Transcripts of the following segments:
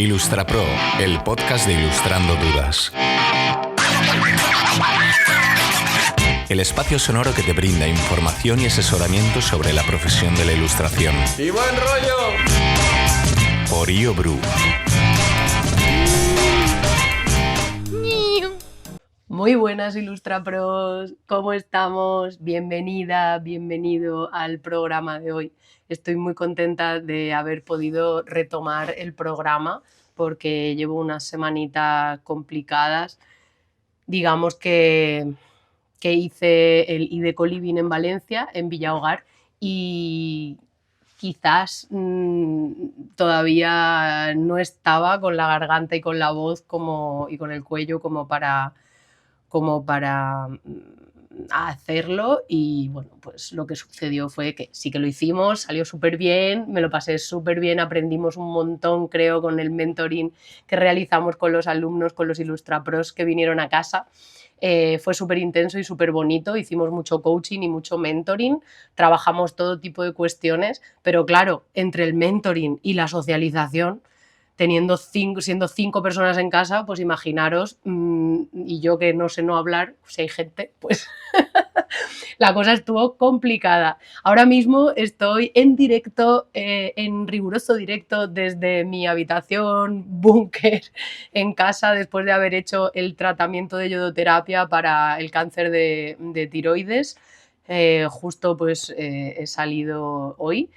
IlustraPro, el podcast de Ilustrando Dudas. El espacio sonoro que te brinda información y asesoramiento sobre la profesión de la ilustración. ¡Y buen rollo! Por IoBru. Muy buenas IlustraPros, ¿cómo estamos? Bienvenida, bienvenido al programa de hoy. Estoy muy contenta de haber podido retomar el programa porque llevo unas semanitas complicadas. Digamos que hice el IDECO Living en Valencia, en Villahogar, y quizás todavía no estaba con la garganta y con la voz y con el cuello como para hacerlo, y bueno, pues lo que sucedió fue que sí que lo hicimos, salió súper bien, me lo pasé súper bien, aprendimos un montón, creo, con el mentoring que realizamos con los alumnos, con los IlustraPros que vinieron a casa. Fue súper intenso y súper bonito, hicimos mucho coaching y mucho mentoring, trabajamos todo tipo de cuestiones, pero claro, entre el mentoring y la socialización, siendo 5 personas en casa, pues imaginaros, y yo que no sé no hablar, si hay gente, pues la cosa estuvo complicada. Ahora mismo estoy en directo, en riguroso directo desde mi habitación búnker en casa, después de haber hecho el tratamiento de iodoterapia para el cáncer de tiroides. Justo pues he salido hoy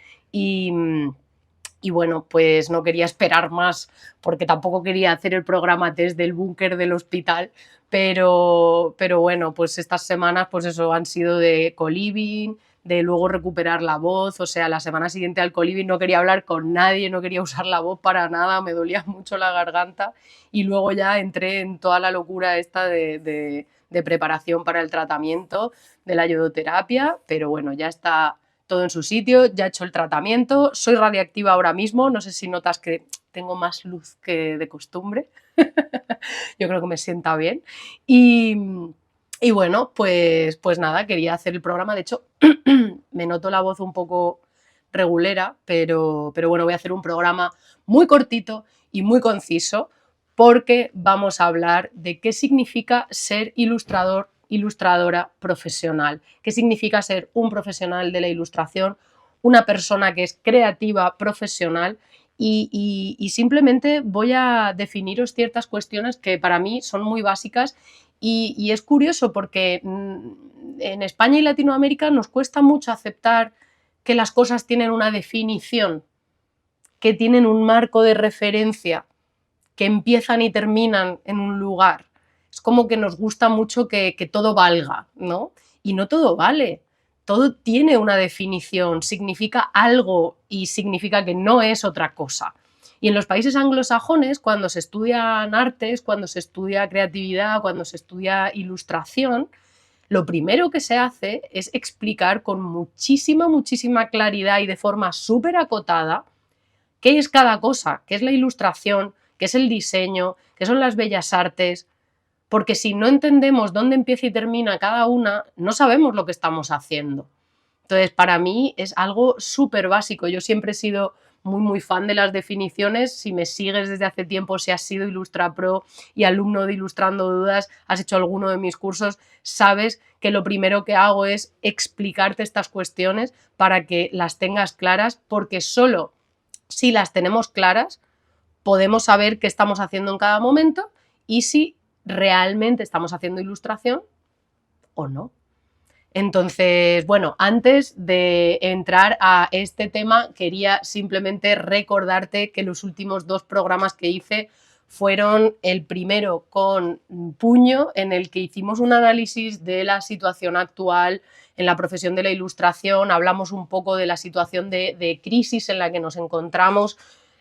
y bueno, pues no quería esperar más porque tampoco quería hacer el programa desde el búnker del hospital, pero bueno, pues estas semanas pues eso han sido de co-living, de luego recuperar la voz. O sea, la semana siguiente al co-living no quería hablar con nadie, no quería usar la voz para nada, me dolía mucho la garganta, y luego ya entré en toda la locura esta de preparación para el tratamiento de la iodoterapia, pero bueno, ya está todo en su sitio, ya he hecho el tratamiento, soy radiactiva ahora mismo, no sé si notas que tengo más luz que de costumbre, yo creo que me sienta bien, y bueno, pues nada, quería hacer el programa. De hecho, me noto la voz un poco regulera, pero bueno, voy a hacer un programa muy cortito y muy conciso porque vamos a hablar de qué significa ser ilustradora profesional, qué significa ser un profesional de la ilustración, una persona que es creativa profesional, y simplemente voy a definiros ciertas cuestiones que para mí son muy básicas, y es curioso porque en España y Latinoamérica nos cuesta mucho aceptar que las cosas tienen una definición, que tienen un marco de referencia, que empiezan y terminan en un lugar. Es como que nos gusta mucho que todo valga, ¿no? Y no todo vale. Todo tiene una definición, significa algo y significa que no es otra cosa. Y en los países anglosajones, cuando se estudian artes, cuando se estudia creatividad, cuando se estudia ilustración, lo primero que se hace es explicar con muchísima claridad y de forma súper acotada qué es cada cosa, qué es la ilustración, qué es el diseño, qué son las bellas artes, porque si no entendemos dónde empieza y termina cada una, no sabemos lo que estamos haciendo. Entonces, para mí es algo súper básico. Yo siempre he sido muy fan de las definiciones. Si me sigues desde hace tiempo, si has sido IlustraPro y alumno de Ilustrando Dudas, has hecho alguno de mis cursos, sabes que lo primero que hago es explicarte estas cuestiones para que las tengas claras, porque solo si las tenemos claras podemos saber qué estamos haciendo en cada momento y si realmente estamos haciendo ilustración o no. Entonces, bueno, antes de entrar a este tema, quería simplemente recordarte que los últimos 2 programas que hice fueron el primero con Puño, en el que hicimos un análisis de la situación actual en la profesión de la ilustración, hablamos un poco de la situación de crisis en la que nos encontramos,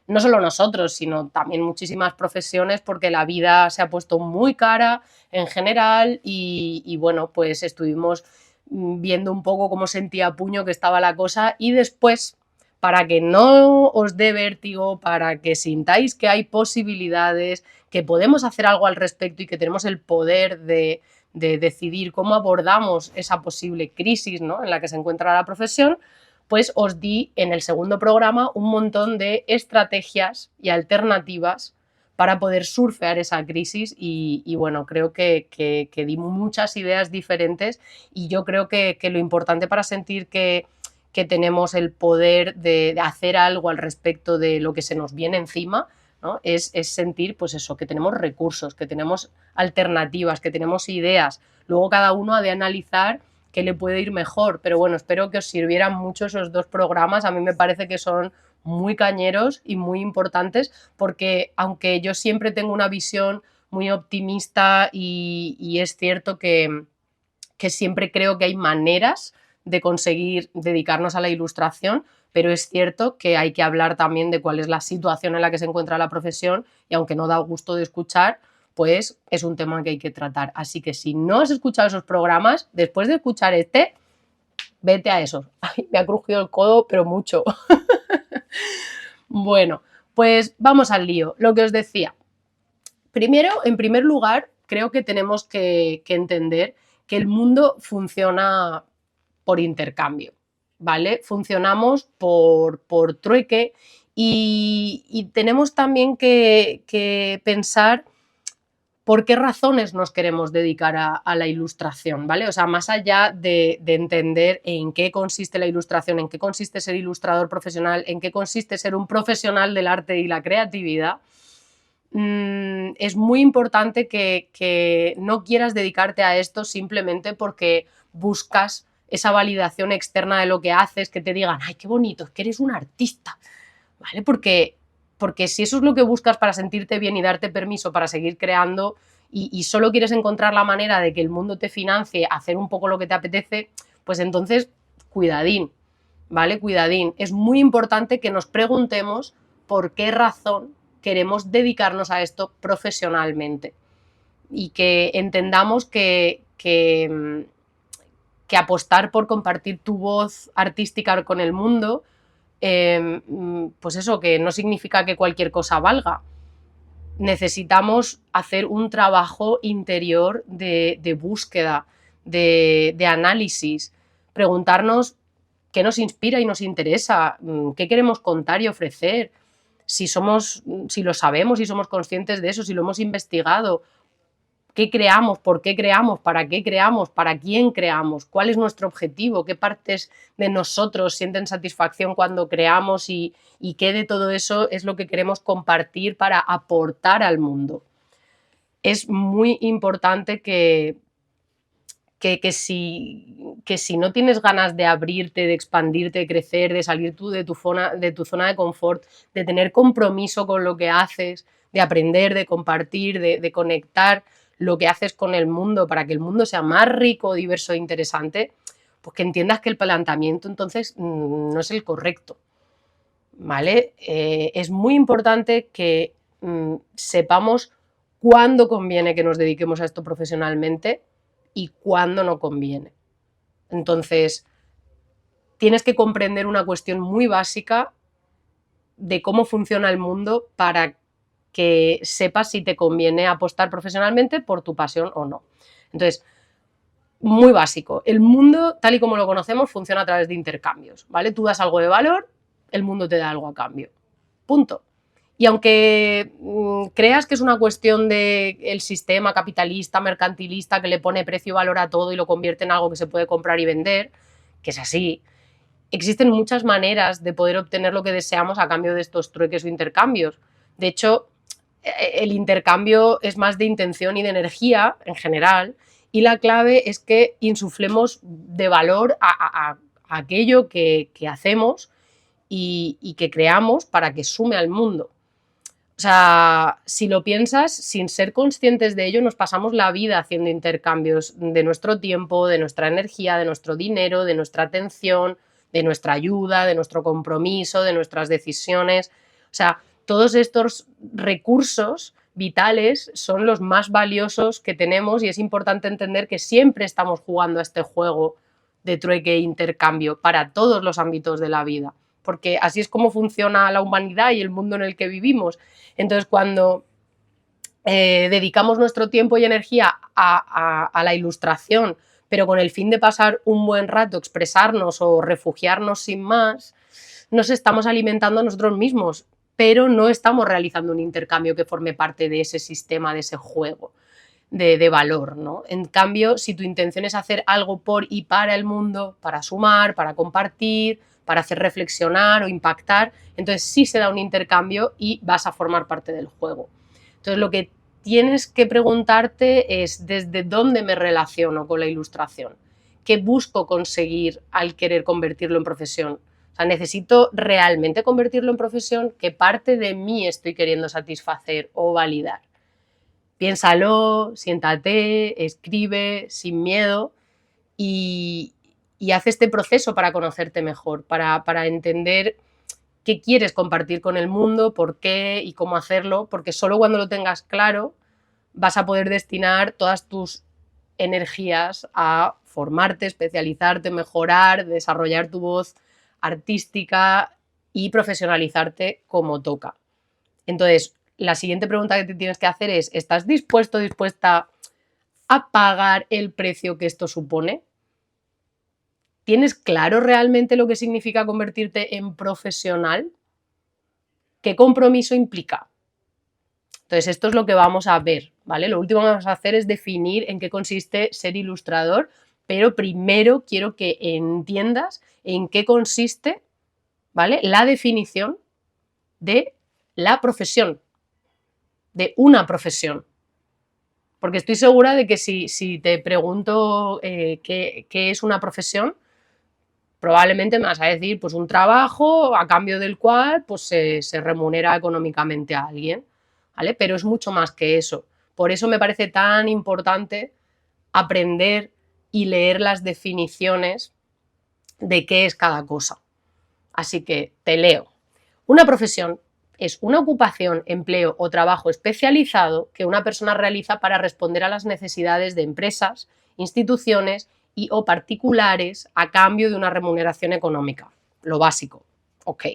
no solo nosotros, sino también muchísimas profesiones, porque la vida se ha puesto muy cara en general, y bueno, pues estuvimos viendo un poco cómo sentía Puño que estaba la cosa, y después, para que no os dé vértigo, para que sintáis que hay posibilidades, que podemos hacer algo al respecto y que tenemos el poder de decidir cómo abordamos esa posible crisis, ¿no?, en la que se encuentra la profesión, pues os di en el segundo programa un montón de estrategias y alternativas para poder surfear esa crisis y bueno, creo que di muchas ideas diferentes y yo creo que lo importante para sentir que tenemos el poder de hacer algo al respecto de lo que se nos viene encima, ¿no? Es sentir, pues eso, que tenemos recursos, que tenemos alternativas, que tenemos ideas. Luego cada uno ha de analizar qué le puede ir mejor, pero bueno, espero que os sirvieran mucho esos 2 programas. A mí me parece que son muy cañeros y muy importantes porque aunque yo siempre tengo una visión muy optimista y es cierto que siempre creo que hay maneras de conseguir dedicarnos a la ilustración, pero es cierto que hay que hablar también de cuál es la situación en la que se encuentra la profesión y aunque no da gusto de escuchar, pues es un tema que hay que tratar. Así que si no has escuchado esos programas, después de escuchar este, vete a esos. Ay, me ha crujido el codo, pero mucho. Bueno, pues vamos al lío. Lo que os decía. Primero, en primer lugar, creo que tenemos que entender que el mundo funciona por intercambio, ¿vale? Funcionamos por trueque y tenemos también que pensar por qué razones nos queremos dedicar a la ilustración, ¿vale? O sea, más allá de entender en qué consiste la ilustración, en qué consiste ser ilustrador profesional, en qué consiste ser un profesional del arte y la creatividad, es muy importante que no quieras dedicarte a esto simplemente porque buscas esa validación externa de lo que haces, que te digan, ay, qué bonito, es que eres un artista, ¿vale? Porque si eso es lo que buscas para sentirte bien y darte permiso para seguir creando y solo quieres encontrar la manera de que el mundo te financie hacer un poco lo que te apetece, pues entonces, cuidadín, ¿vale? Cuidadín. Es muy importante que nos preguntemos por qué razón queremos dedicarnos a esto profesionalmente y que entendamos que apostar por compartir tu voz artística con el mundo, pues eso, que no significa que cualquier cosa valga. Necesitamos hacer un trabajo interior de búsqueda, de análisis, preguntarnos qué nos inspira y nos interesa, qué queremos contar y ofrecer, si lo sabemos, si somos conscientes de eso, si lo hemos investigado, qué creamos, por qué creamos, para quién creamos, cuál es nuestro objetivo, qué partes de nosotros sienten satisfacción cuando creamos y qué de todo eso es lo que queremos compartir para aportar al mundo. Es muy importante que si no tienes ganas de abrirte, de expandirte, de crecer, de salir tú de tu zona de confort, de tener compromiso con lo que haces, de aprender, de compartir, de conectar lo que haces con el mundo para que el mundo sea más rico, diverso e interesante, pues que entiendas que el planteamiento entonces no es el correcto, ¿vale? Es muy importante que sepamos cuándo conviene que nos dediquemos a esto profesionalmente y cuándo no conviene. Entonces, tienes que comprender una cuestión muy básica de cómo funciona el mundo para que sepas si te conviene apostar profesionalmente por tu pasión o no. Entonces, muy básico, el mundo tal y como lo conocemos funciona a través de intercambios, ¿vale? Tú das algo de valor, el mundo te da algo a cambio. Punto. Y aunque creas que es una cuestión del sistema capitalista, mercantilista, que le pone precio y valor a todo y lo convierte en algo que se puede comprar y vender, que es así, existen muchas maneras de poder obtener lo que deseamos a cambio de estos trueques o intercambios. De hecho, el intercambio es más de intención y de energía en general, y la clave es que insuflemos de valor a aquello que hacemos y que creamos para que sume al mundo. O sea, si lo piensas, sin ser conscientes de ello, nos pasamos la vida haciendo intercambios de nuestro tiempo, de nuestra energía, de nuestro dinero, de nuestra atención, de nuestra ayuda, de nuestro compromiso, de nuestras decisiones. O sea, todos estos recursos vitales son los más valiosos que tenemos y es importante entender que siempre estamos jugando a este juego de trueque e intercambio para todos los ámbitos de la vida, porque así es como funciona la humanidad y el mundo en el que vivimos. Entonces, cuando dedicamos nuestro tiempo y energía a la ilustración pero con el fin de pasar un buen rato, expresarnos o refugiarnos sin más, nos estamos alimentando a nosotros mismos, pero no estamos realizando un intercambio que forme parte de ese sistema, de ese juego de valor, ¿no? En cambio, si tu intención es hacer algo por y para el mundo, para sumar, para compartir, para hacer reflexionar o impactar, entonces sí se da un intercambio y vas a formar parte del juego. Entonces lo que tienes que preguntarte es desde dónde me relaciono con la ilustración, qué busco conseguir al querer convertirlo en profesión. O sea, necesito realmente convertirlo en profesión, qué parte de mí estoy queriendo satisfacer o validar. Piénsalo, siéntate, escribe sin miedo y haz este proceso para conocerte mejor, para entender qué quieres compartir con el mundo, por qué y cómo hacerlo, porque solo cuando lo tengas claro vas a poder destinar todas tus energías a formarte, especializarte, mejorar, desarrollar tu voz artística y profesionalizarte como toca. Entonces, la siguiente pregunta que te tienes que hacer es, ¿estás dispuesto o dispuesta a pagar el precio que esto supone? ¿Tienes claro realmente lo que significa convertirte en profesional? ¿Qué compromiso implica? Entonces, esto es lo que vamos a ver, ¿vale? Lo último que vamos a hacer es definir en qué consiste ser ilustrador, pero primero quiero que entiendas en qué consiste, ¿vale? La definición de la profesión, de una profesión. Porque estoy segura de que si te pregunto qué es una profesión, probablemente me vas a decir pues un trabajo a cambio del cual pues, se remunera económicamente a alguien, ¿vale? Pero es mucho más que eso. Por eso me parece tan importante aprender y leer las definiciones de qué es cada cosa. Así que te leo. Una profesión es una ocupación, empleo o trabajo especializado que una persona realiza para responder a las necesidades de empresas, instituciones y o particulares a cambio de una remuneración económica. Lo básico. Ok.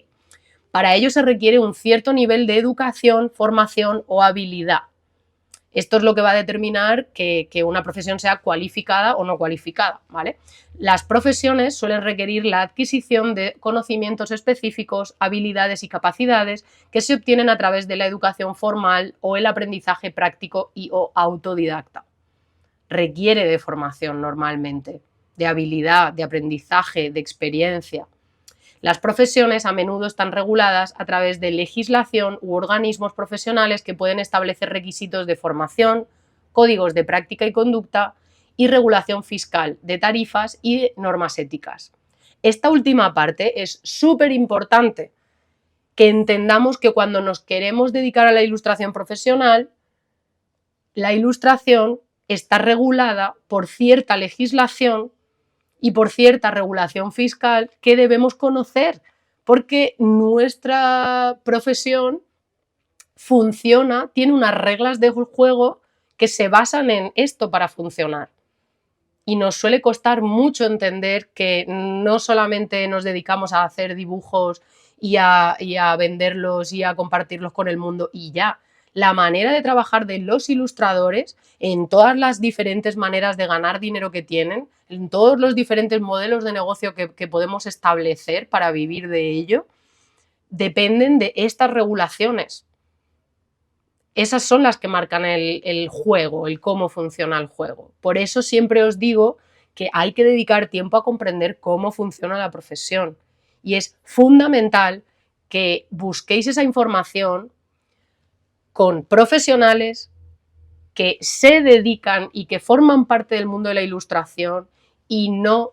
Para ello se requiere un cierto nivel de educación, formación o habilidad. Esto es lo que va a determinar que una profesión sea cualificada o no cualificada, ¿vale? Las profesiones suelen requerir la adquisición de conocimientos específicos, habilidades y capacidades que se obtienen a través de la educación formal o el aprendizaje práctico y o autodidacta. Requiere de formación normalmente, de habilidad, de aprendizaje, de experiencia. Las profesiones a menudo están reguladas a través de legislación u organismos profesionales que pueden establecer requisitos de formación, códigos de práctica y conducta y regulación fiscal, de tarifas y de normas éticas. Esta última parte es súper importante, que entendamos que cuando nos queremos dedicar a la ilustración profesional, la ilustración está regulada por cierta legislación y por cierta regulación fiscal que debemos conocer, porque nuestra profesión funciona, tiene unas reglas de juego que se basan en esto para funcionar. Y nos suele costar mucho entender que no solamente nos dedicamos a hacer dibujos y a venderlos y a compartirlos con el mundo y ya. La manera de trabajar de los ilustradores en todas las diferentes maneras de ganar dinero que tienen, en todos los diferentes modelos de negocio que podemos establecer para vivir de ello, dependen de estas regulaciones. Esas son las que marcan el juego, el cómo funciona el juego. Por eso siempre os digo que hay que dedicar tiempo a comprender cómo funciona la profesión. Y es fundamental que busquéis esa información con profesionales que se dedican y que forman parte del mundo de la ilustración y no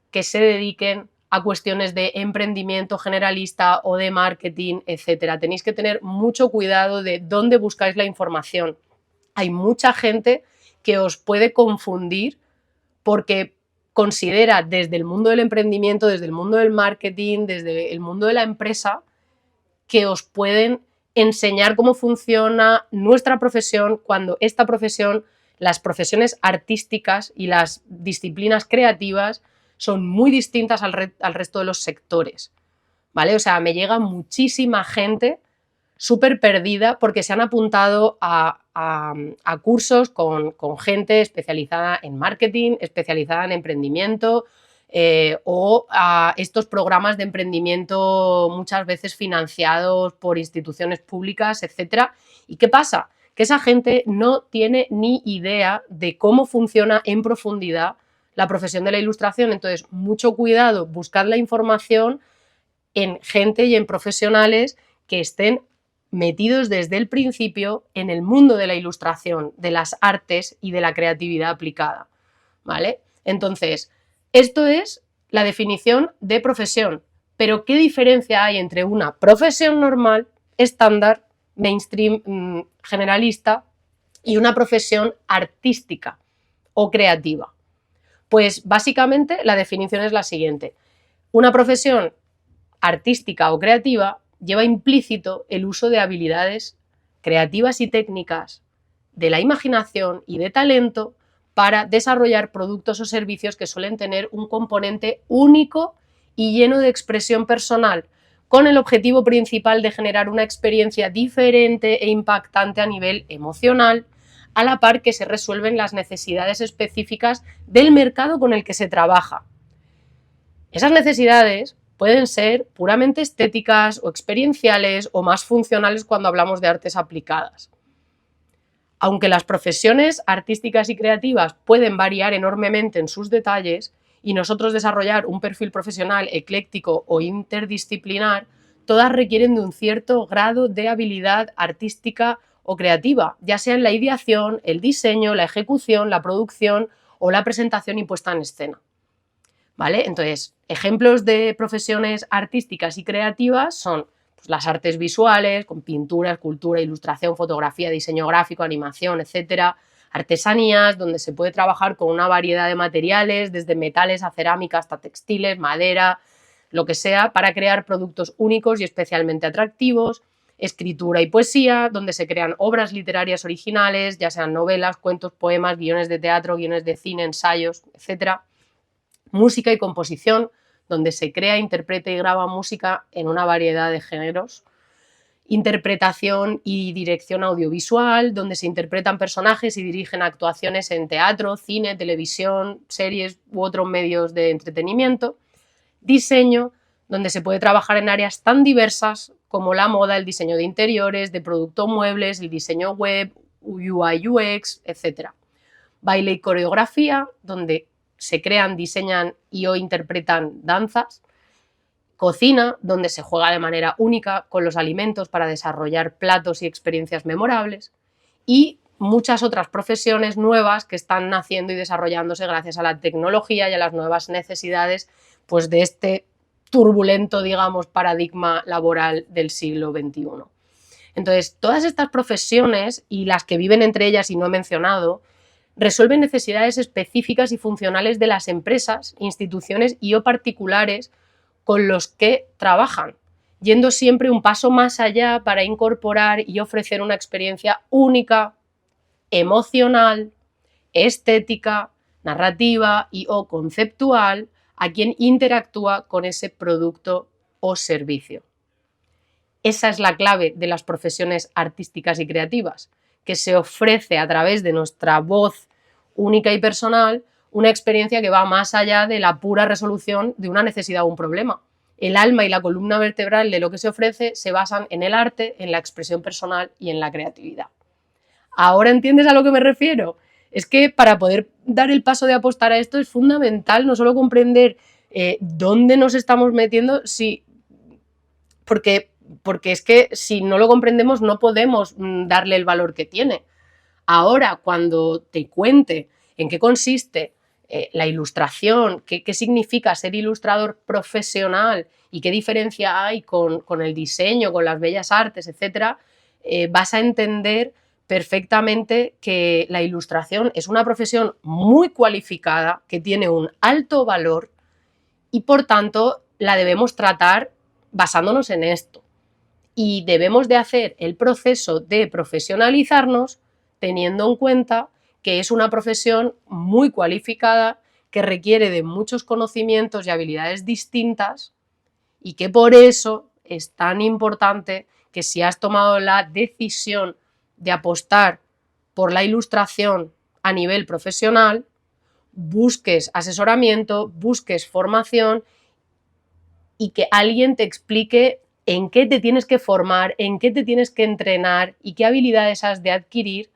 que se dediquen a cuestiones de emprendimiento generalista o de marketing, etcétera. Tenéis que tener mucho cuidado de dónde buscáis la información. Hay mucha gente que os puede confundir porque considera desde el mundo del emprendimiento, desde el mundo del marketing, desde el mundo de la empresa, que os pueden enseñar cómo funciona nuestra profesión cuando esta profesión, las profesiones artísticas y las disciplinas creativas son muy distintas al resto de los sectores, ¿vale? O sea, me llega muchísima gente súper perdida porque se han apuntado a cursos con gente especializada en marketing, especializada en emprendimiento, o a estos programas de emprendimiento muchas veces financiados por instituciones públicas, etcétera. ¿Y qué pasa? Que esa gente no tiene ni idea de cómo funciona en profundidad la profesión de la ilustración. Entonces, mucho cuidado, buscad la información en gente y en profesionales que estén metidos desde el principio en el mundo de la ilustración, de las artes y de la creatividad aplicada, ¿vale? Entonces, esto es la definición de profesión, pero ¿qué diferencia hay entre una profesión normal, estándar, mainstream, generalista, y una profesión artística o creativa? Pues básicamente la definición es la siguiente. Una profesión artística o creativa lleva implícito el uso de habilidades creativas y técnicas, de la imaginación y de talento para desarrollar productos o servicios que suelen tener un componente único y lleno de expresión personal, con el objetivo principal de generar una experiencia diferente e impactante a nivel emocional, a la par que se resuelven las necesidades específicas del mercado con el que se trabaja. Esas necesidades pueden ser puramente estéticas o experienciales o más funcionales cuando hablamos de artes aplicadas. Aunque las profesiones artísticas y creativas pueden variar enormemente en sus detalles y nosotros desarrollar un perfil profesional ecléctico o interdisciplinar, todas requieren de un cierto grado de habilidad artística o creativa, ya sea en la ideación, el diseño, la ejecución, la producción o la presentación y puesta en escena. ¿Vale? Entonces, ejemplos de profesiones artísticas y creativas son pues, las artes visuales, con pintura, escultura, ilustración, fotografía, diseño gráfico, animación, etcétera. Artesanías, donde se puede trabajar con una variedad de materiales, desde metales a cerámica hasta textiles, madera, lo que sea, para crear productos únicos y especialmente atractivos. Escritura y poesía, donde se crean obras literarias originales, ya sean novelas, cuentos, poemas, guiones de teatro, guiones de cine, ensayos, etcétera. Música y composición, donde se crea, interpreta y graba música en una variedad de géneros. Interpretación y dirección audiovisual, donde se interpretan personajes y dirigen actuaciones en teatro, cine, televisión, series u otros medios de entretenimiento. Diseño, donde se puede trabajar en áreas tan diversas como la moda, el diseño de interiores, de producto muebles, el diseño web, UI, UX, etc. Baile y coreografía, donde se crean, diseñan y o interpretan danzas. Cocina, donde se juega de manera única con los alimentos para desarrollar platos y experiencias memorables. Y muchas otras profesiones nuevas que están naciendo y desarrollándose gracias a la tecnología y a las nuevas necesidades pues, de este turbulento, digamos, paradigma laboral del siglo XXI. Entonces, todas estas profesiones y las que viven entre ellas y no he mencionado, resuelven necesidades específicas y funcionales de las empresas, instituciones y o particulares con los que trabajan, yendo siempre un paso más allá para incorporar y ofrecer una experiencia única, emocional, estética, narrativa y o conceptual a quien interactúa con ese producto o servicio. Esa es la clave de las profesiones artísticas y creativas, que se ofrece a través de nuestra voz única y personal una experiencia que va más allá de la pura resolución de una necesidad o un problema. El alma y la columna vertebral de lo que se ofrece se basan en el arte, en la expresión personal y en la creatividad. ¿Ahora entiendes a lo que me refiero? Es que para poder dar el paso de apostar a esto es fundamental no solo comprender dónde nos estamos metiendo, porque es que si no lo comprendemos no podemos darle el valor que tiene. Ahora, cuando te cuente en qué consiste la ilustración, qué significa ser ilustrador profesional y qué diferencia hay con el diseño, con las bellas artes, etcétera, vas a entender perfectamente que la ilustración es una profesión muy cualificada, que tiene un alto valor y por tanto la debemos tratar basándonos en esto. Y debemos de hacer el proceso de profesionalizarnos teniendo en cuenta que es una profesión muy cualificada, que requiere de muchos conocimientos y habilidades distintas y que por eso es tan importante que si has tomado la decisión de apostar por la ilustración a nivel profesional, busques asesoramiento, busques formación y que alguien te explique en qué te tienes que formar, en qué te tienes que entrenar y qué habilidades has de adquirir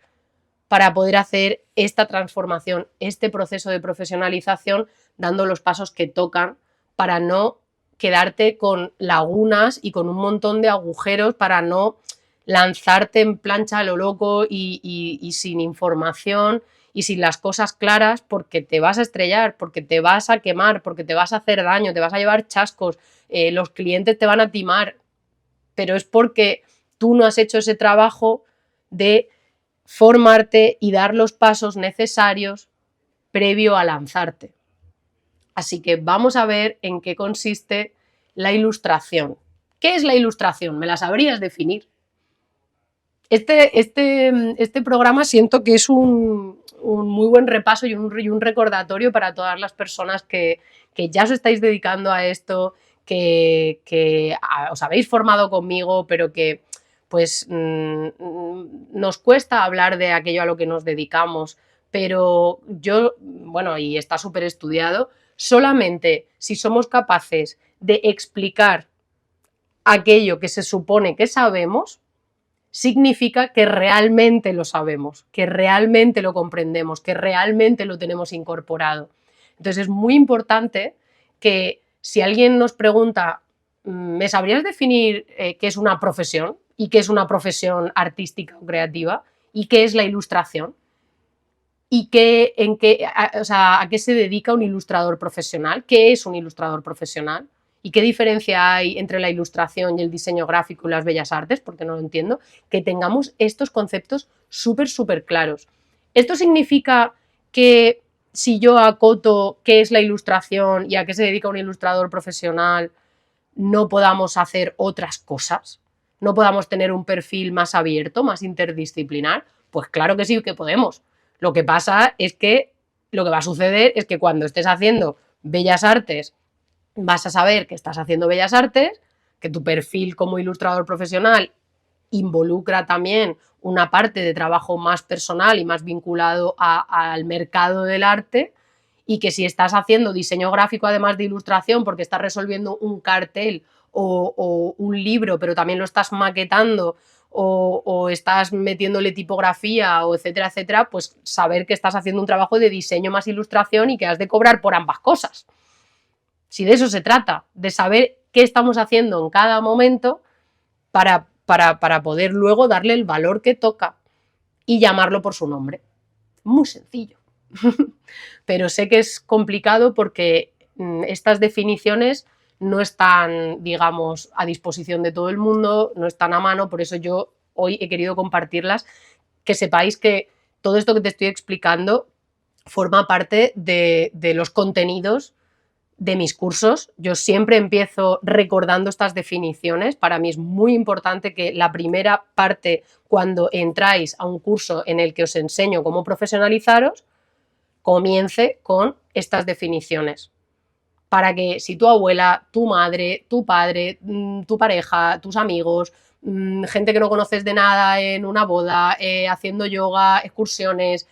para poder hacer esta transformación, este proceso de profesionalización, dando los pasos que tocan para no quedarte con lagunas y con un montón de agujeros, para no lanzarte en plancha a lo loco y sin información y sin las cosas claras, porque te vas a estrellar, porque te vas a quemar, porque te vas a hacer daño, te vas a llevar chascos, los clientes te van a timar, pero es porque tú no has hecho ese trabajo de formarte y dar los pasos necesarios previo a lanzarte. Así que vamos a ver en qué consiste la ilustración. ¿Qué es la ilustración? ¿Me la sabrías definir? Este programa siento que es un muy buen repaso y un recordatorio para todas las personas que ya os estáis dedicando a esto, que os habéis formado conmigo, pero que pues nos cuesta hablar de aquello a lo que nos dedicamos, pero yo, bueno, y está súper estudiado, solamente si somos capaces de explicar aquello que se supone que sabemos, significa que realmente lo sabemos, que realmente lo comprendemos, que realmente lo tenemos incorporado. Entonces es muy importante que si alguien nos pregunta, ¿me sabrías definir qué es una profesión y qué es una profesión artística o creativa y qué es la ilustración? ¿Y a qué se dedica un ilustrador profesional? ¿Qué es un ilustrador profesional? ¿Y qué diferencia hay entre la ilustración y el diseño gráfico y las bellas artes? Porque no lo entiendo. Que tengamos estos conceptos súper claros. ¿Esto significa que si yo acoto qué es la ilustración y a qué se dedica un ilustrador profesional, no podamos hacer otras cosas? ¿No podamos tener un perfil más abierto, más interdisciplinar? Pues claro que sí que podemos. Lo que pasa es que lo que va a suceder es que cuando estés haciendo bellas artes, vas a saber que estás haciendo bellas artes, que tu perfil como ilustrador profesional involucra también una parte de trabajo más personal y más vinculado al mercado del arte, y que si estás haciendo diseño gráfico además de ilustración porque estás resolviendo un cartel o un libro, pero también lo estás maquetando o estás metiéndole tipografía o etcétera, etcétera, pues saber que estás haciendo un trabajo de diseño más ilustración y que has de cobrar por ambas cosas. Si de eso se trata, de saber qué estamos haciendo en cada momento para poder luego darle el valor que toca y llamarlo por su nombre. Muy sencillo. Pero sé que es complicado porque estas definiciones no están, digamos, a disposición de todo el mundo, no están a mano, por eso yo hoy he querido compartirlas, que sepáis que todo esto que te estoy explicando forma parte de los contenidos de mis cursos. Yo siempre empiezo recordando estas definiciones. Para mí es muy importante que la primera parte, cuando entráis a un curso en el que os enseño cómo profesionalizaros, comience con estas definiciones. Para que si tu abuela, tu madre, tu padre, tu pareja, tus amigos, gente que no conoces de nada en una boda, haciendo yoga, excursiones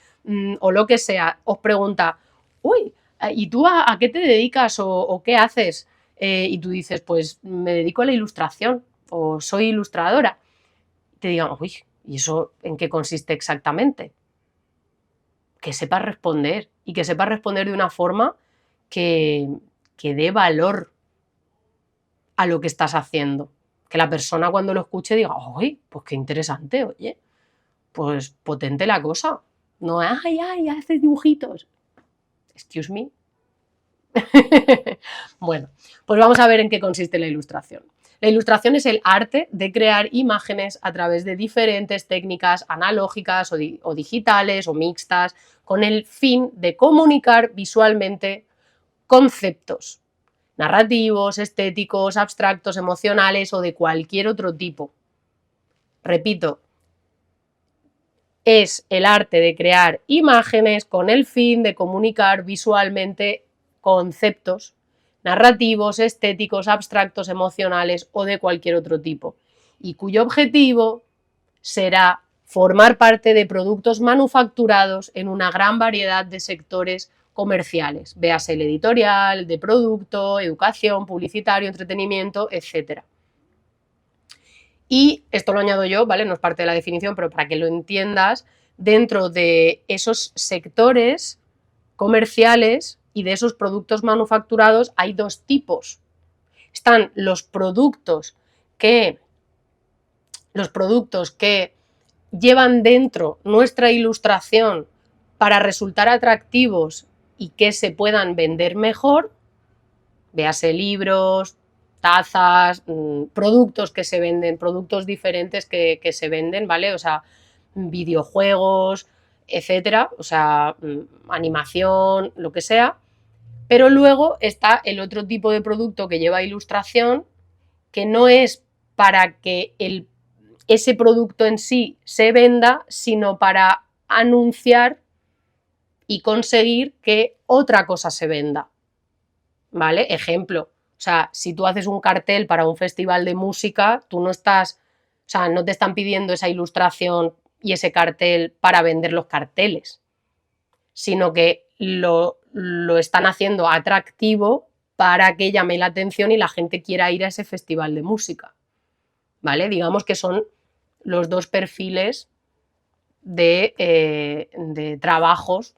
o lo que sea, os pregunta, uy, ¿y tú a qué te dedicas o qué haces? Y tú dices, pues me dedico a la ilustración o soy ilustradora. Te digan, uy, ¿y eso en qué consiste exactamente? Que sepas responder y que sepas responder de una forma que dé valor a lo que estás haciendo. Que la persona cuando lo escuche diga, ¡ay, pues qué interesante, oye! Pues potente la cosa. No, ¡ay, haces dibujitos! Excuse me. Bueno, pues vamos a ver en qué consiste la ilustración. La ilustración es el arte de crear imágenes a través de diferentes técnicas analógicas o digitales o mixtas, con el fin de comunicar visualmente conceptos narrativos, estéticos, abstractos, emocionales o de cualquier otro tipo. Repito, es el arte de crear imágenes con el fin de comunicar visualmente conceptos narrativos, estéticos, abstractos, emocionales o de cualquier otro tipo. y cuyo objetivo será formar parte de productos manufacturados en una gran variedad de sectores comerciales, véase el editorial, de producto, educación, publicitario, entretenimiento, etc. Y esto lo añado yo, ¿vale? No es parte de la definición, pero para que lo entiendas, dentro de esos sectores comerciales y de esos productos manufacturados hay dos tipos. Están los productos que llevan dentro nuestra ilustración para resultar atractivos y que se puedan vender mejor, véase libros, tazas, productos que se venden, productos diferentes que se venden, ¿vale? O sea, videojuegos, etcétera, o sea, animación, lo que sea. Pero luego está el otro tipo de producto que lleva ilustración, que no es para que ese producto en sí se venda, sino para anunciar y conseguir que otra cosa se venda, ¿vale? Ejemplo, o sea, si tú haces un cartel para un festival de música, tú no estás, o sea, no te están pidiendo esa ilustración y ese cartel para vender los carteles, sino que lo están haciendo atractivo para que llame la atención y la gente quiera ir a ese festival de música, ¿vale? Digamos que son los dos perfiles de trabajos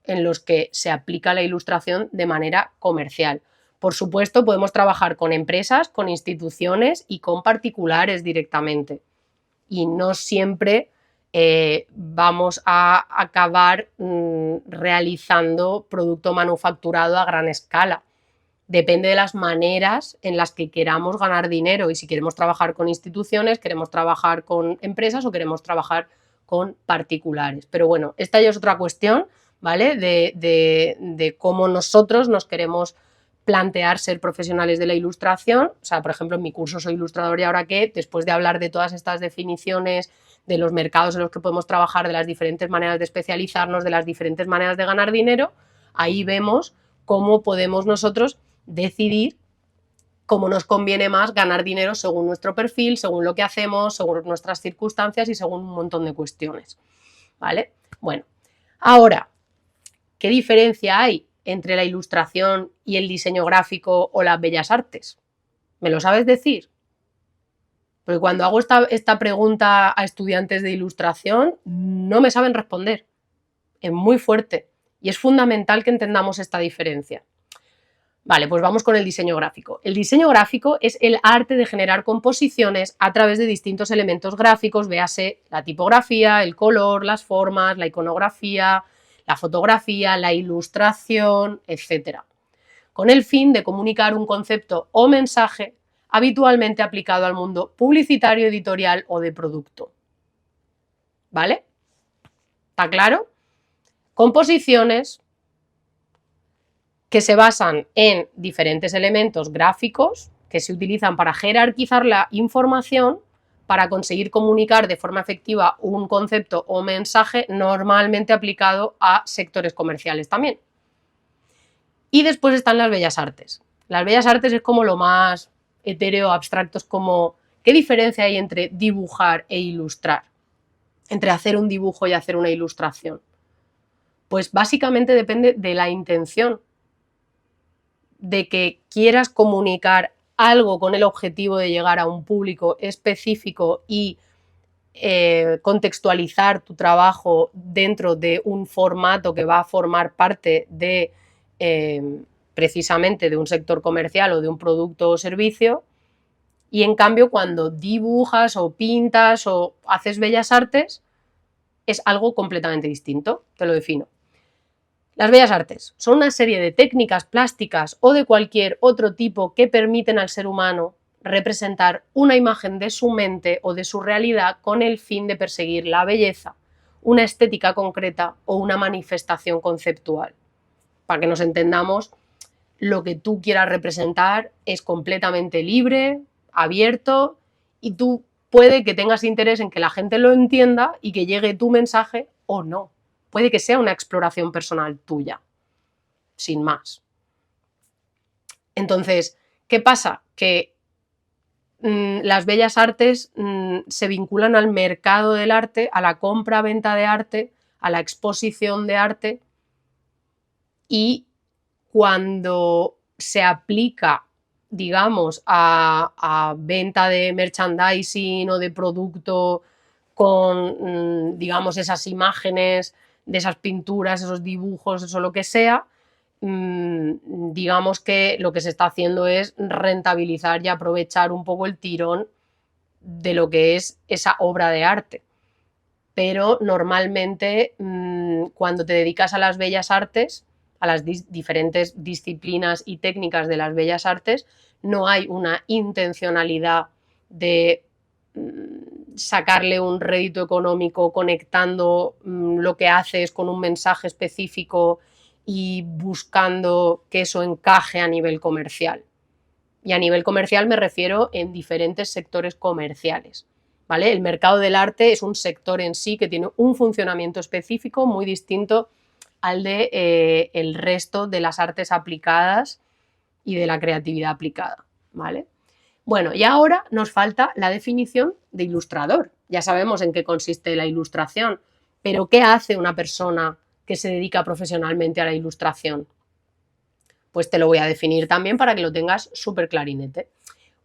en los que se aplica la ilustración de manera comercial. Por supuesto, podemos trabajar con empresas, con instituciones y con particulares directamente. Y no siempre vamos a acabar realizando producto manufacturado a gran escala. Depende de las maneras en las que queramos ganar dinero y si queremos trabajar con instituciones, queremos trabajar con empresas o queremos trabajar con particulares. Pero bueno, esta ya es otra cuestión, ¿vale? De cómo nosotros nos queremos plantear ser profesionales de la ilustración. O sea, por ejemplo, en mi curso Soy Ilustrador y Ahora Qué, después de hablar de todas estas definiciones, de los mercados en los que podemos trabajar, de las diferentes maneras de especializarnos, de las diferentes maneras de ganar dinero, ahí vemos cómo podemos nosotros decidir cómo nos conviene más ganar dinero según nuestro perfil, según lo que hacemos, según nuestras circunstancias y según un montón de cuestiones, ¿vale? Bueno, ahora, ¿qué diferencia hay entre la ilustración y el diseño gráfico o las bellas artes? ¿Me lo sabes decir? Porque cuando hago esta pregunta a estudiantes de ilustración, no me saben responder. Es muy fuerte y es fundamental que entendamos esta diferencia. Vale, pues vamos con el diseño gráfico. El diseño gráfico es el arte de generar composiciones a través de distintos elementos gráficos, véase la tipografía, el color, las formas, la iconografía, la fotografía, la ilustración, etc., con el fin de comunicar un concepto o mensaje habitualmente aplicado al mundo publicitario, editorial o de producto. ¿Vale? ¿Está claro? Composiciones que se basan en diferentes elementos gráficos que se utilizan para jerarquizar la información para conseguir comunicar de forma efectiva un concepto o mensaje normalmente aplicado a sectores comerciales también. Y después están las bellas artes. Las bellas artes es como lo más etéreo, abstracto, es como ¿qué diferencia hay entre dibujar e ilustrar? Entre hacer un dibujo y hacer una ilustración. Pues básicamente depende de la intención, de que quieras comunicar algo con el objetivo de llegar a un público específico y contextualizar tu trabajo dentro de un formato que va a formar parte de precisamente de un sector comercial o de un producto o servicio. Y en cambio, cuando dibujas o pintas o haces bellas artes, es algo completamente distinto, te lo defino. Las bellas artes son una serie de técnicas plásticas o de cualquier otro tipo que permiten al ser humano representar una imagen de su mente o de su realidad con el fin de perseguir la belleza, una estética concreta o una manifestación conceptual. Para que nos entendamos, lo que tú quieras representar es completamente libre, abierto, y tú puede que tengas interés en que la gente lo entienda y que llegue tu mensaje o no. Puede que sea una exploración personal tuya, sin más. Entonces, ¿qué pasa? Que las bellas artes se vinculan al mercado del arte, a la compra-venta de arte, a la exposición de arte, y cuando se aplica, digamos, a venta de merchandising o de producto con, digamos, esas imágenes de esas pinturas, esos dibujos, eso lo que sea, digamos que lo que se está haciendo es rentabilizar y aprovechar un poco el tirón de lo que es esa obra de arte. Pero normalmente cuando te dedicas a las bellas artes, a las diferentes disciplinas y técnicas de las bellas artes, no hay una intencionalidad de sacarle un rédito económico conectando lo que haces con un mensaje específico y buscando que eso encaje a nivel comercial. Y a nivel comercial me refiero en diferentes sectores comerciales, ¿vale? El mercado del arte es un sector en sí que tiene un funcionamiento específico muy distinto al de el resto de las artes aplicadas y de la creatividad aplicada, ¿vale? Bueno, y ahora nos falta la definición de ilustrador. Ya sabemos en qué consiste la ilustración, pero ¿qué hace una persona que se dedica profesionalmente a la ilustración? Pues te lo voy a definir también para que lo tengas súper clarinete.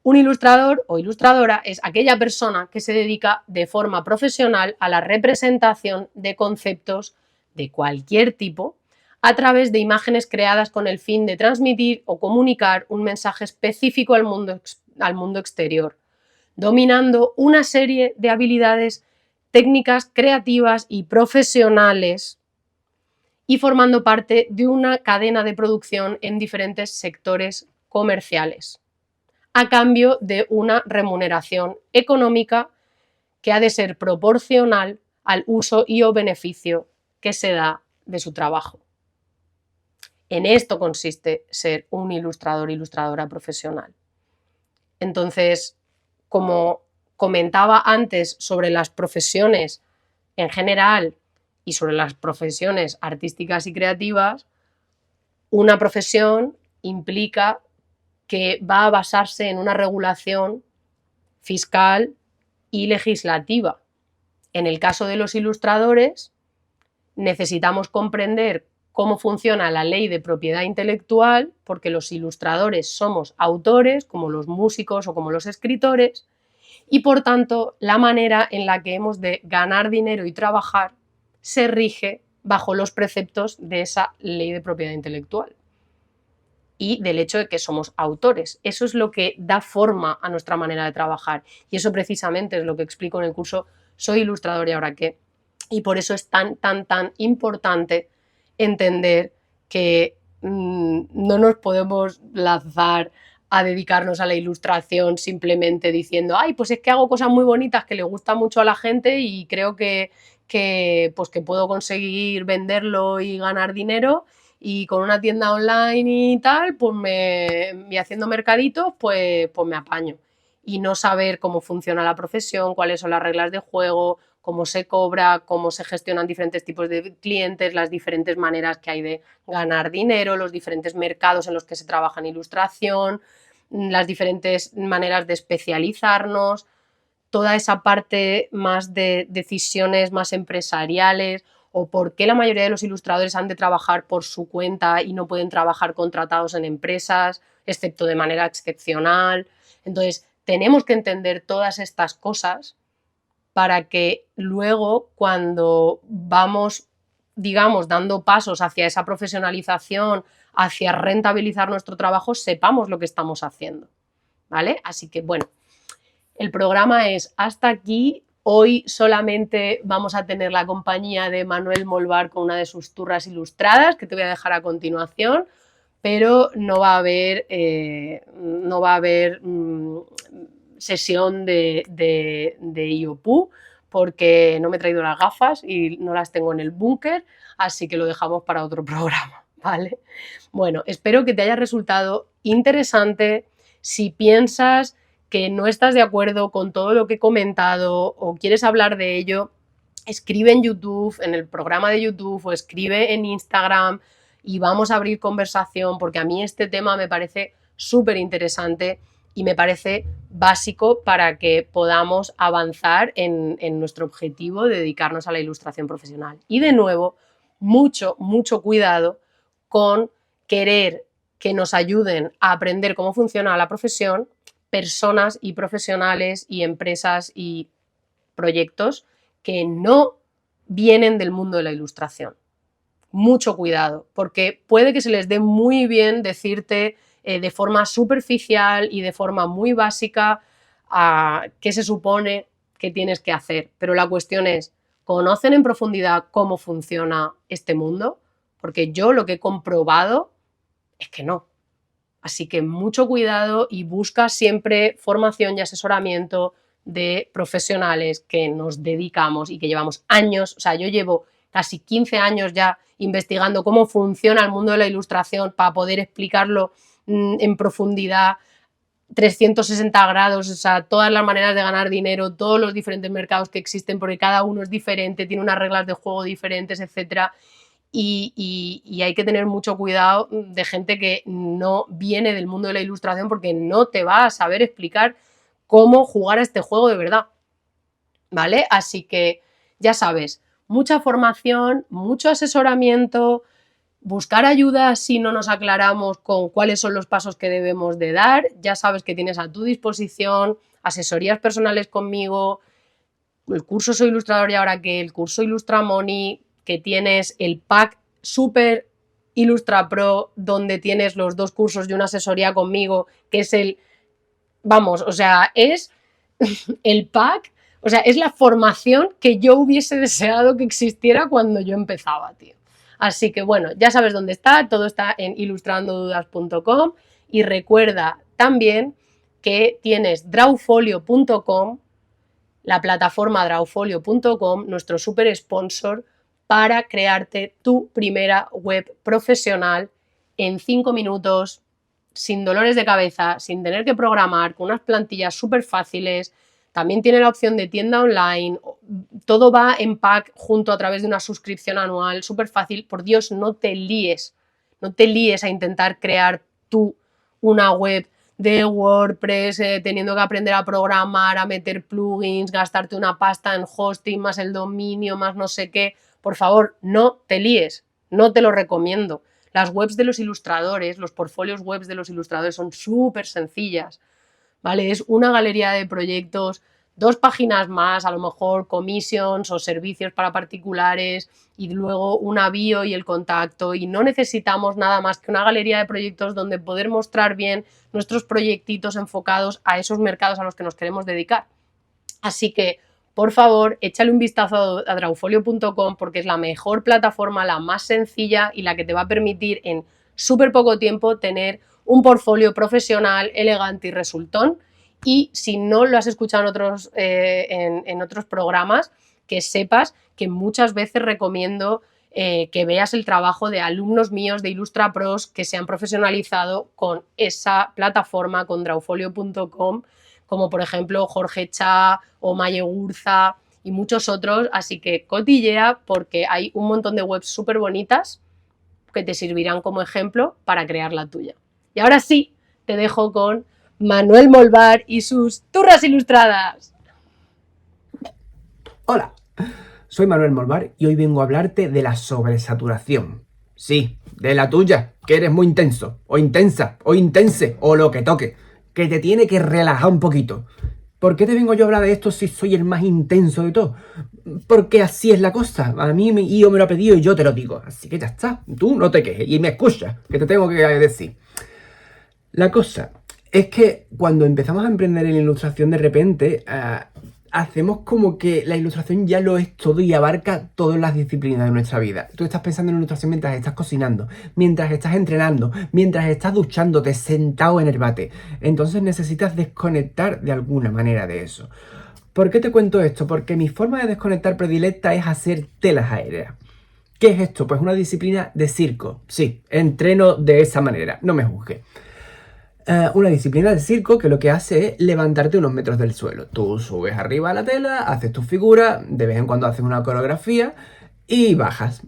Un ilustrador o ilustradora es aquella persona que se dedica de forma profesional a la representación de conceptos de cualquier tipo a través de imágenes creadas con el fin de transmitir o comunicar un mensaje específico al mundo exterior, dominando una serie de habilidades técnicas, creativas y profesionales y formando parte de una cadena de producción en diferentes sectores comerciales, a cambio de una remuneración económica que ha de ser proporcional al uso y o beneficio que se da de su trabajo. En esto consiste ser un ilustrador o ilustradora profesional. Entonces, como comentaba antes sobre las profesiones en general y sobre las profesiones artísticas y creativas, una profesión implica que va a basarse en una regulación fiscal y legislativa. En el caso de los ilustradores, necesitamos comprender cómo funciona la ley de propiedad intelectual, porque los ilustradores somos autores, como los músicos o como los escritores, y por tanto la manera en la que hemos de ganar dinero y trabajar se rige bajo los preceptos de esa ley de propiedad intelectual y del hecho de que somos autores. Eso es lo que da forma a nuestra manera de trabajar y eso precisamente es lo que explico en el curso Soy ilustrador y ahora qué. Y por eso es tan importante entender que no nos podemos lanzar a dedicarnos a la ilustración simplemente diciendo, ay, pues es que hago cosas muy bonitas que le gustan mucho a la gente y creo que puedo conseguir venderlo y ganar dinero y con una tienda online y tal, y haciendo mercaditos, pues me apaño. Y no saber cómo funciona la profesión, cuáles son las reglas de juego, cómo se cobra, cómo se gestionan diferentes tipos de clientes, las diferentes maneras que hay de ganar dinero, los diferentes mercados en los que se trabaja en ilustración, las diferentes maneras de especializarnos, toda esa parte más de decisiones más empresariales o por qué la mayoría de los ilustradores han de trabajar por su cuenta y no pueden trabajar contratados en empresas, excepto de manera excepcional. Entonces, tenemos que entender todas estas cosas para que luego cuando vamos, digamos, dando pasos hacia esa profesionalización, hacia rentabilizar nuestro trabajo, sepamos lo que estamos haciendo, ¿vale? Así que, bueno, el programa es hasta aquí. Hoy solamente vamos a tener la compañía de Manuel Molvar con una de sus turras ilustradas, que te voy a dejar a continuación, pero no va a haber sesión de IOPU porque no me he traído las gafas y no las tengo en el búnker, así que lo dejamos para otro programa, ¿vale? Bueno, espero que te haya resultado interesante. Si piensas que no estás de acuerdo con todo lo que he comentado o quieres hablar de ello, escribe en YouTube, en el programa de YouTube o escribe en Instagram y vamos a abrir conversación porque a mí este tema me parece súper interesante y me parece básico para que podamos avanzar en nuestro objetivo de dedicarnos a la ilustración profesional. Y de nuevo, mucho cuidado con querer que nos ayuden a aprender cómo funciona la profesión personas y profesionales y empresas y proyectos que no vienen del mundo de la ilustración. Mucho cuidado, porque puede que se les dé muy bien decirte de forma superficial y de forma muy básica qué se supone que tienes que hacer. Pero la cuestión es, ¿conocen en profundidad cómo funciona este mundo? Porque yo lo que he comprobado es que no. Así que mucho cuidado y busca siempre formación y asesoramiento de profesionales que nos dedicamos y que llevamos años, o sea, yo llevo casi 15 años ya investigando cómo funciona el mundo de la ilustración para poder explicarlo en profundidad, 360 grados, o sea, todas las maneras de ganar dinero, todos los diferentes mercados que existen, porque cada uno es diferente, tiene unas reglas de juego diferentes, etcétera. Y hay que tener mucho cuidado de gente que no viene del mundo de la ilustración porque no te va a saber explicar cómo jugar a este juego de verdad, ¿vale? Así que ya sabes, mucha formación, mucho asesoramiento, buscar ayuda si no nos aclaramos con cuáles son los pasos que debemos de dar. Ya sabes que tienes a tu disposición asesorías personales conmigo, el curso Soy Ilustrador y Ahora Qué, el curso Ilustramoni, que tienes el pack Super Ilustra Pro, donde tienes los 2 cursos y una asesoría conmigo, que es vamos, o sea, es el pack, o sea, es la formación que yo hubiese deseado que existiera cuando yo empezaba, tío. Así que bueno, ya sabes dónde está, todo está en ilustrandodudas.com y recuerda también que tienes drawfolio.com, la plataforma drawfolio.com, nuestro super sponsor, para crearte tu primera web profesional en 5 minutos, sin dolores de cabeza, sin tener que programar, con unas plantillas súper fáciles. También tiene la opción de tienda online, todo va en pack junto a través de una suscripción anual, súper fácil. Por Dios, no te líes a intentar crear tú una web de WordPress, teniendo que aprender a programar, a meter plugins, gastarte una pasta en hosting, más el dominio, más no sé qué. Por favor, no te líes, no te lo recomiendo. Las webs de los ilustradores, los portfolios webs de los ilustradores son súper sencillas, ¿vale? Es una galería de proyectos, 2 páginas más, a lo mejor commissions o servicios para particulares y luego una bio y el contacto, y no necesitamos nada más que una galería de proyectos donde poder mostrar bien nuestros proyectitos enfocados a esos mercados a los que nos queremos dedicar. Así que, por favor, échale un vistazo a drawfolio.com porque es la mejor plataforma, la más sencilla y la que te va a permitir en súper poco tiempo tener un portfolio profesional, elegante y resultón. Y si no lo has escuchado en otros programas, que sepas que muchas veces recomiendo que veas el trabajo de alumnos míos de IlustraPros que se han profesionalizado con esa plataforma, con drawfolio.com, como por ejemplo Jorge Cha o Maye Gurza y muchos otros. Así que cotillea porque hay un montón de webs súper bonitas que te servirán como ejemplo para crear la tuya. Y ahora sí, te dejo con Manuel Molvar y sus turras ilustradas. Hola, soy Manuel Molvar y hoy vengo a hablarte de la sobresaturación. Sí, de la tuya, que eres muy intenso, o intensa, o intense, o lo que toque, que te tiene que relajar un poquito. ¿Por qué te vengo yo a hablar de esto si soy el más intenso de todos? Porque así es la cosa. A mí Io me lo ha pedido y yo te lo digo. Así que ya está. Tú no te quejes y me escuchas, que te tengo que decir. La cosa es que cuando empezamos a emprender en la ilustración, de repente hacemos como que la ilustración ya lo es todo y abarca todas las disciplinas de nuestra vida. Tú estás pensando en ilustración mientras estás cocinando, mientras estás entrenando, mientras estás duchándote, sentado en el bate. Entonces necesitas desconectar de alguna manera de eso. ¿Por qué te cuento esto? Porque mi forma de desconectar predilecta es hacer telas aéreas. ¿Qué es esto? Pues una disciplina de circo. Sí, entreno de esa manera, no me juzgues. Una disciplina de circo que lo que hace es levantarte unos metros del suelo. Tú subes arriba a la tela, haces tu figura, de vez en cuando haces una coreografía y bajas.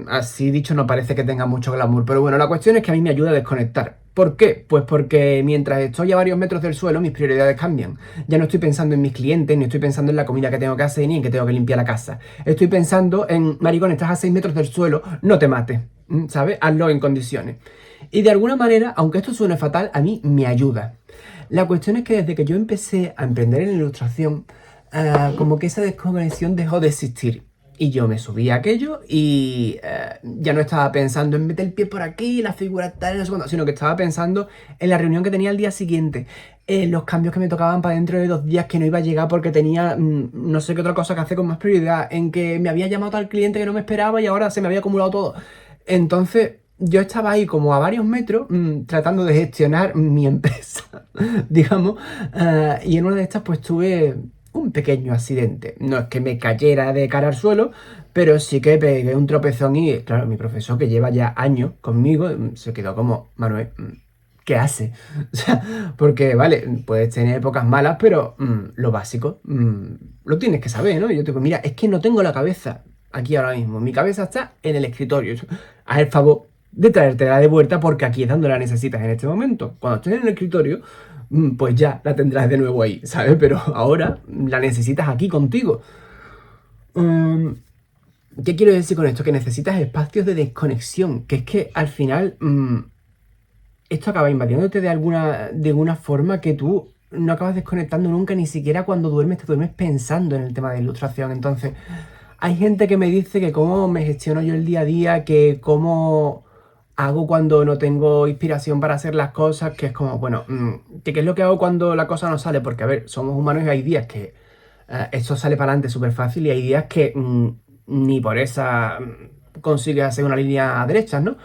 Así dicho no parece que tenga mucho glamour, pero bueno, la cuestión es que a mí me ayuda a desconectar. ¿Por qué? Pues porque mientras estoy a varios metros del suelo, mis prioridades cambian. Ya no estoy pensando en mis clientes, ni estoy pensando en la comida que tengo que hacer, ni en que tengo que limpiar la casa. Estoy pensando en, maricón, estás a 6 metros del suelo, no te mates, ¿sabes? Hazlo en condiciones. Y de alguna manera, aunque esto suene fatal, a mí me ayuda. La cuestión es que desde que yo empecé a emprender en la ilustración, como que esa desconexión dejó de existir. Y yo me subí a aquello y ya no estaba pensando en meter el pie por aquí, la figura tal, no sé cuándo, sino que estaba pensando en la reunión que tenía el día siguiente, en los cambios que me tocaban para dentro de 2 días que no iba a llegar porque tenía no sé qué otra cosa que hacer con más prioridad, en que me había llamado al cliente que no me esperaba y ahora se me había acumulado todo. Entonces yo estaba ahí como a varios metros tratando de gestionar mi empresa, digamos, y en una de estas pues tuve un pequeño accidente. No es que me cayera de cara al suelo, pero sí que pegué un tropezón y, claro, mi profesor, que lleva ya años conmigo, se quedó como, Manuel, ¿qué hace? O sea, porque, vale, puedes tener épocas malas, pero lo básico lo tienes que saber, ¿no? Y yo te digo, mira, es que no tengo la cabeza aquí ahora mismo. Mi cabeza está en el escritorio. Haz el favor de traértela de vuelta porque aquí es donde la necesitas en este momento. Cuando estés en el escritorio, pues ya la tendrás de nuevo ahí, ¿sabes? Pero ahora la necesitas aquí contigo. ¿Qué quiero decir con esto? Que necesitas espacios de desconexión, que es que al final esto acaba invadiéndote de alguna forma que tú no acabas desconectando nunca, ni siquiera cuando duermes, te duermes pensando en el tema de ilustración. Entonces, hay gente que me dice que cómo me gestiono yo el día a día, que cómo hago cuando no tengo inspiración para hacer las cosas, que es como, bueno, que qué es lo que hago cuando la cosa no sale, porque a ver, somos humanos y hay días que esto sale para adelante súper fácil y hay días que ni por esa consigues hacer una línea derecha, ¿no?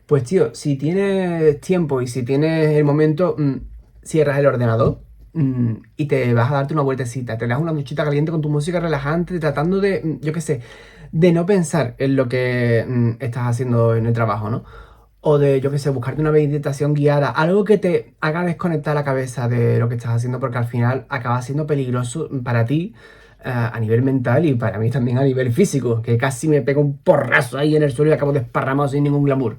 Pues tío, si tienes tiempo y si tienes el momento, cierras el ordenador y te vas a darte una vueltecita, te das una duchita caliente con tu música relajante, tratando de, yo qué sé, de no pensar en lo que estás haciendo en el trabajo, ¿no? O de, yo qué sé, buscarte una meditación guiada, algo que te haga desconectar la cabeza de lo que estás haciendo, porque al final acaba siendo peligroso para ti a nivel mental y para mí también a nivel físico, que casi me pego un porrazo ahí en el suelo y acabo desparramado sin ningún glamour.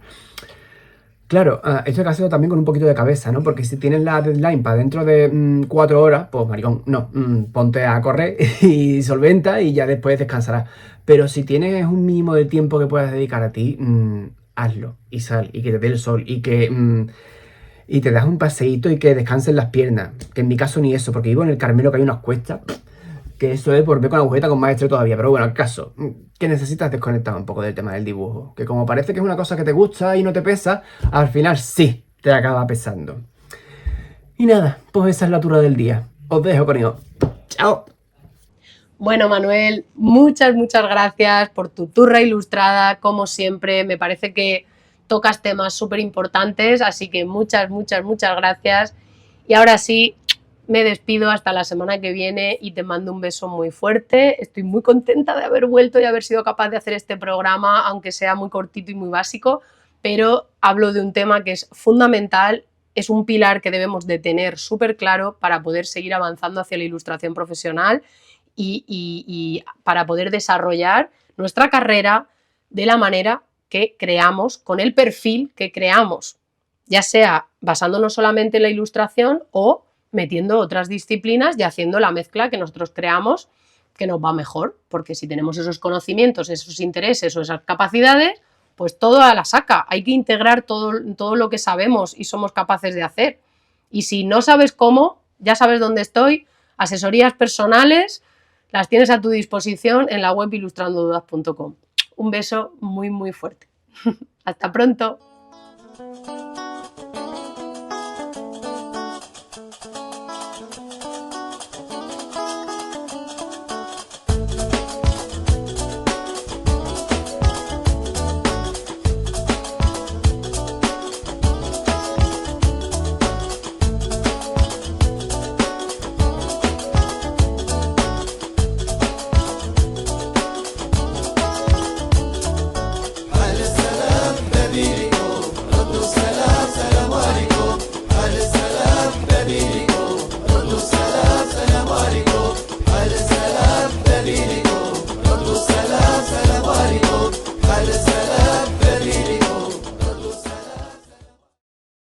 Claro, esto hay que hacerlo también con un poquito de cabeza, ¿no? Porque si tienes la deadline para dentro de 4 horas, pues maricón, no, ponte a correr y solventa y ya después descansarás. Pero si tienes un mínimo de tiempo que puedas dedicar a ti, hazlo y sal y que te dé el sol y que y te das un paseíto y que descansen las piernas. Que en mi caso ni eso, porque vivo en el Carmelo que hay unas cuestas, que eso es volver con la agujeta con más estrés todavía. Pero bueno, el caso, que necesitas desconectar un poco del tema del dibujo. Que como parece que es una cosa que te gusta y no te pesa, al final sí te acaba pesando. Y nada, pues esa es la altura del día. Os dejo con ello. ¡Chao! Bueno, Manuel, muchas gracias por tu turra ilustrada, como siempre. Me parece que tocas temas súper importantes, así que muchas gracias. Y ahora sí, me despido hasta la semana que viene y te mando un beso muy fuerte. Estoy muy contenta de haber vuelto y haber sido capaz de hacer este programa, aunque sea muy cortito y muy básico, pero hablo de un tema que es fundamental, es un pilar que debemos de tener súper claro para poder seguir avanzando hacia la ilustración profesional y para poder desarrollar nuestra carrera de la manera que creamos, con el perfil que creamos, ya sea basándonos solamente en la ilustración o metiendo otras disciplinas y haciendo la mezcla que nosotros creamos que nos va mejor, porque si tenemos esos conocimientos, esos intereses o esas capacidades, pues todo a la saca. Hay que integrar todo lo que sabemos y somos capaces de hacer. Y si no sabes cómo, ya sabes dónde estoy, asesorías personales, las tienes a tu disposición en la web ilustrandodudas.com. Un beso muy fuerte. Hasta pronto.